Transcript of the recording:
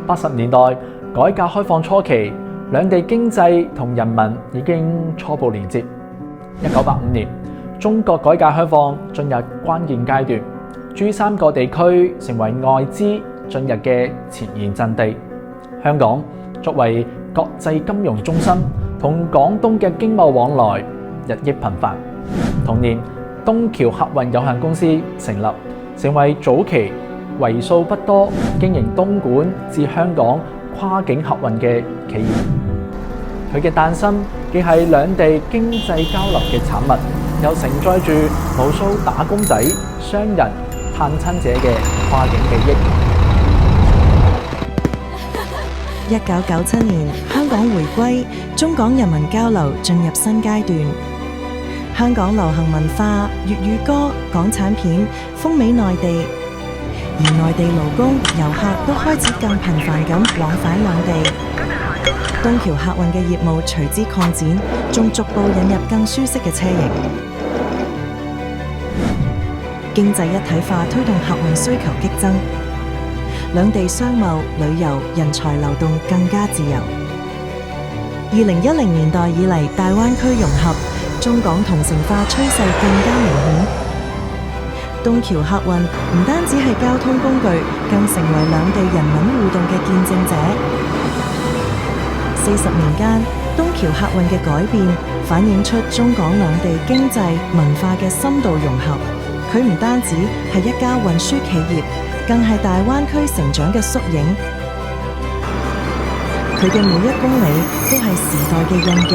80年代改革開放初期，兩地經濟同人民已經初步連接。1985年，中國改革開放進入關鍵階段，珠三角地區成為外資進入嘅前沿陣地。香港作為國際金融中心，同廣東嘅經貿往來日益頻繁。同年，東橋客運有限公司成立，成為早期為數不多經營東莞至香港跨境客運嘅企業。佢嘅誕生既係兩地經濟交流嘅產物，又承載住無數打工仔、商人、探親者嘅跨境記憶。1997年，香港回歸，中港人民交流進入新階段。香港流行文化、粵語歌、港產片風靡內地，而內地勞工、遊客都開始更頻繁咁往返兩地。東橋客運嘅業務隨之擴展，仲逐步引入更舒適嘅車型。經濟一體化推動客運需求激增，兩地商貿、旅遊、人才流動更加自由。2010年代以嚟，大灣區融合，中港同城化趨勢更加明顯。東橋客運唔單止係交通工具，更成為兩地人民互動嘅見證者。40年間，東橋客運嘅改變，反映出中港兩地經濟文化嘅深度融合。佢唔單止係一家運輸企業，更係大灣區成長嘅縮影。佢嘅每一公里都係時代嘅印記。